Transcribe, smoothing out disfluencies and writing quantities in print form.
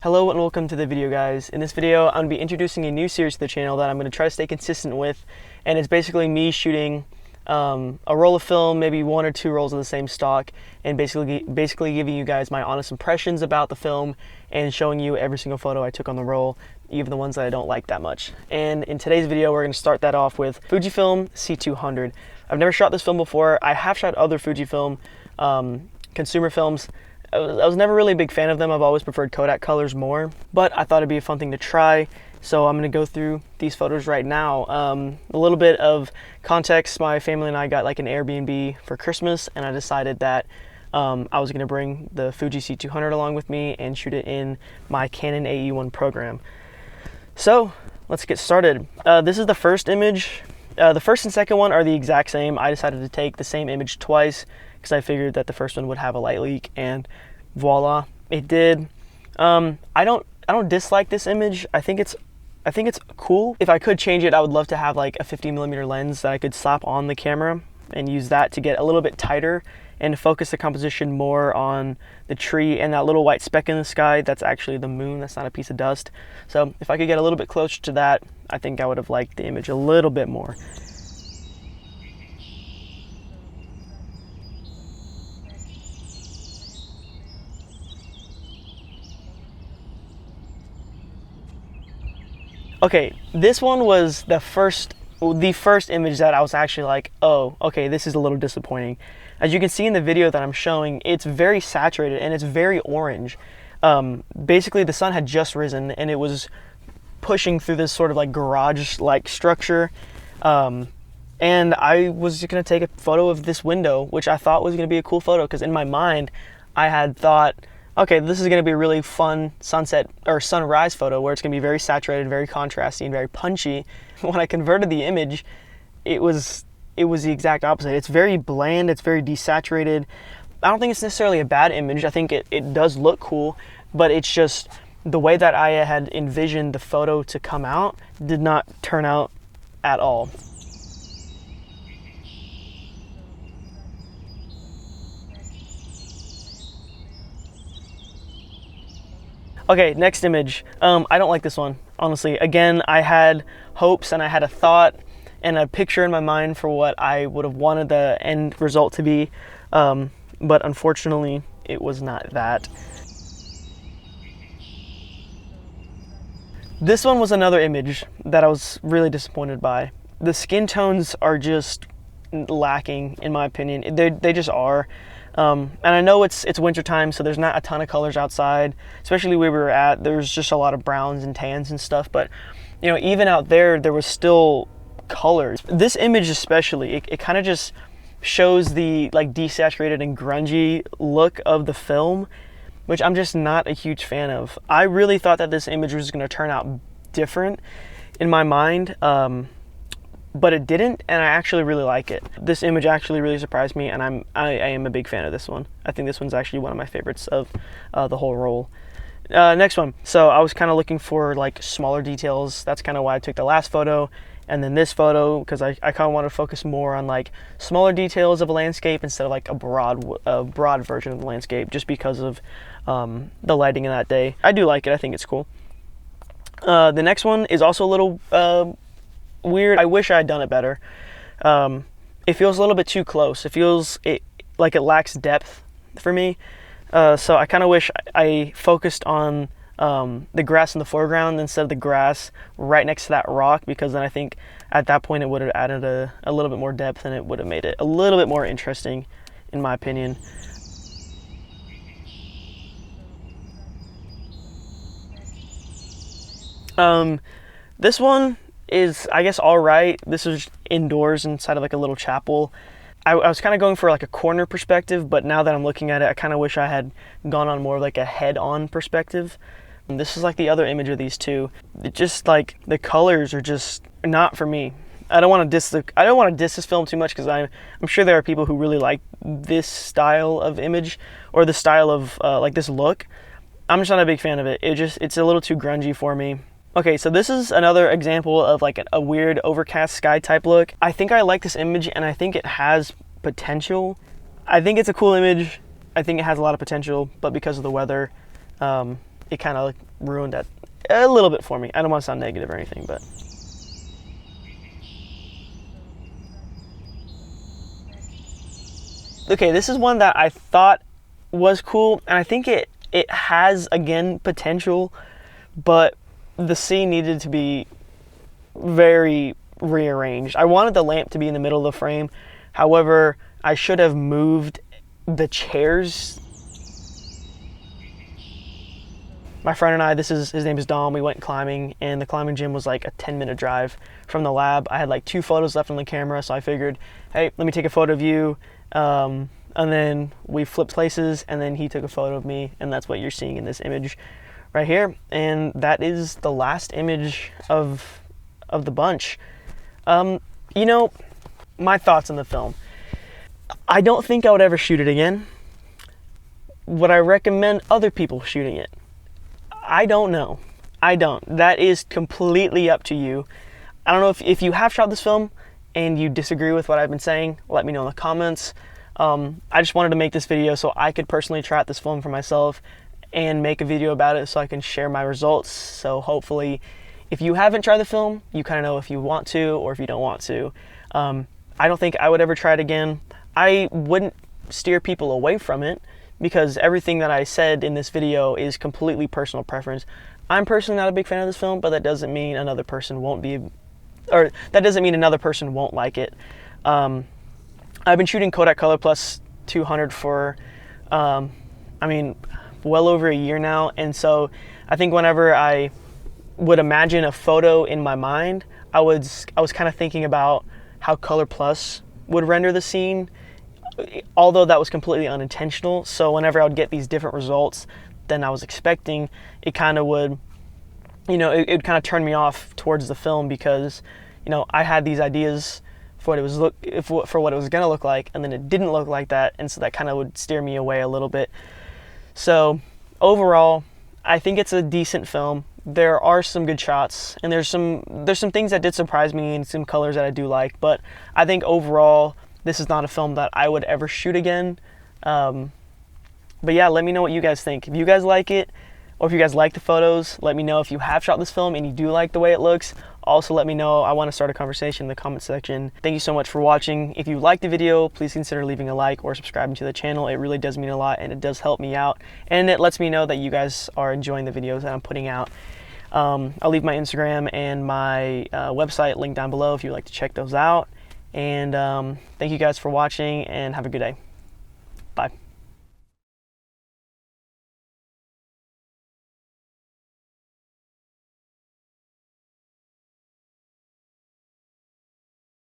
Hello and welcome to the video, guys. In this video, I'm going to be introducing a new series to the channel that I'm going to try to stay consistent with, and it's basically me shooting a roll of film, maybe one or two rolls of the same stock, and basically giving you guys my honest impressions about the film and showing you every single photo I took on the roll, even the ones that I don't like that much. And in today's video, we're going to start that off with FujiFilm C200. I've never shot this film before. I have shot other FujiFilm consumer films. I was never really a big fan of them. I've always preferred Kodak colors more, but I thought it'd be a fun thing to try. So I'm gonna go through these photos right now. A little bit of context, my family and I got like an Airbnb for Christmas, and I decided that I was gonna bring the Fuji C200 along with me and shoot it in my Canon AE-1 program. So let's get started. This is the first image. The first and second one are the exact same. I decided to take the same image twice because I figured that the first one would have a light leak, and voila, it did. I don't dislike this image. I think it's cool. If I could change it, I would love to have like a 50mm lens that I could slap on the camera and use that to get a little bit tighter and focus the composition more on the tree and that little white speck in the sky. That's actually the moon. That's not a piece of dust. So if I could get a little bit closer to that, I think I would have liked the image a little bit more. Okay, this one was the first image that I was actually like, oh, okay, this is a little disappointing. As you can see in the video that I'm showing, it's very saturated and it's very orange. Basically, the sun had just risen and it was pushing through this sort of like garage-like structure. And I was just gonna take a photo of this window, which I thought was gonna be a cool photo, because in my mind, I had thought, okay, this is going to be a really fun sunset or sunrise photo where it's going to be very saturated, very contrasty, and very punchy. When I converted the image, it was the exact opposite. It's very bland, it's very desaturated. I don't think it's necessarily a bad image. I think it does look cool, but it's just the way that I had envisioned the photo to come out did not turn out at all. Okay, next image. I don't like this one, honestly. Again, I had hopes and I had a thought and a picture in my mind for what I would have wanted the end result to be, but unfortunately, it was not that. This one was another image that I was really disappointed by. The skin tones are just lacking, in my opinion. They just are. And I know it's winter time, so there's not a ton of colors outside, especially where we were at. There's just a lot of browns and tans and stuff, but you know, even out there was still colors. This image especially, it kind of just shows the like desaturated and grungy look of the film, which I'm just not a huge fan of. I really thought that this image was going to turn out different in my mind, but it didn't, and I actually really like it. This image actually really surprised me, and I am a big fan of this one. I think this one's actually one of my favorites of the whole roll. Next one. So I was kind of looking for like smaller details. That's kind of why I took the last photo and then this photo, because I kind of want to focus more on like smaller details of a landscape instead of like a broad version of the landscape, just because of the lighting in that day. I do like it. I think it's cool. The next one is also a little weird. I wish I had done it better. It feels a little bit too close. It feels like it lacks depth for me. So I kind of wish I focused on the grass in the foreground instead of the grass right next to that rock, because then I think at that point it would have added a little bit more depth, and it would have made it a little bit more interesting, in my opinion. This one is, I guess, all right. This was indoors inside of like a little chapel. I was kind of going for like a corner perspective, but now that I'm looking at it, I kind of wish I had gone on more of like a head-on perspective. And this is like the other image of these two. It just like the colors are just not for me. I don't want to diss this film too much, because I'm sure there are people who really like this style of image or the style of like this look. I'm just not a big fan of it. It's a little too grungy for me. Okay, so this is another example of like a weird overcast sky type look. I think I like this image, and I think it has potential. I think it's a cool image. I think it has a lot of potential, but because of the weather, it kind of ruined that a little bit for me. I don't want to sound negative or anything, but. Okay, this is one that I thought was cool, and I think it has, again, potential, but the scene needed to be very rearranged. I wanted the lamp to be in the middle of the frame. However, I should have moved the chairs. My friend and I, his name is Dom, we went climbing, and the climbing gym was like a 10-minute drive from the lab. I had like 2 photos left on the camera, so I figured, hey, let me take a photo of you. And then we flipped places, and then he took a photo of me, and that's what you're seeing in this image right here. And that is the last image of the bunch. You know, my thoughts on the film. I don't think I would ever shoot it again. Would I recommend other people shooting it? I don't know. I don't. That is completely up to you. I don't know if you have shot this film and you disagree with what I've been saying, let me know in the comments. I just wanted to make this video so I could personally try out this film for myself and make a video about it so I can share my results. So hopefully, if you haven't tried the film, you kind of know if you want to or if you don't want to. I don't think I would ever try it again. I wouldn't steer people away from it because everything that I said in this video is completely personal preference. I'm personally not a big fan of this film, but that doesn't mean another person won't be, or that doesn't mean another person won't like it. I've been shooting Kodak Color Plus 200 for, well over a year now, and so I think whenever I would imagine a photo in my mind, I was kind of thinking about how Color Plus would render the scene, although that was completely unintentional. So whenever I would get these different results than I was expecting, it kind of would, it would kind of turn me off towards the film because, I had these ideas for what it was gonna look like, and then it didn't look like that, and so that kind of would steer me away a little bit. So overall, I think it's a decent film. There are some good shots, and there's some things that did surprise me and some colors that I do like, but I think overall this is not a film that I would ever shoot again. But yeah, let me know what you guys think. If you guys like it, or if you guys like the photos, let me know if you have shot this film and you do like the way it looks. Also let me know. I want to start a conversation in the comment section. Thank you so much for watching. If you liked the video, please consider leaving a like or subscribing to the channel. It really does mean a lot, and it does help me out, and it lets me know that you guys are enjoying the videos that I'm putting out. I'll leave my Instagram and my website linked down below if you'd like to check those out. And thank you guys for watching, and have a good day. Bye.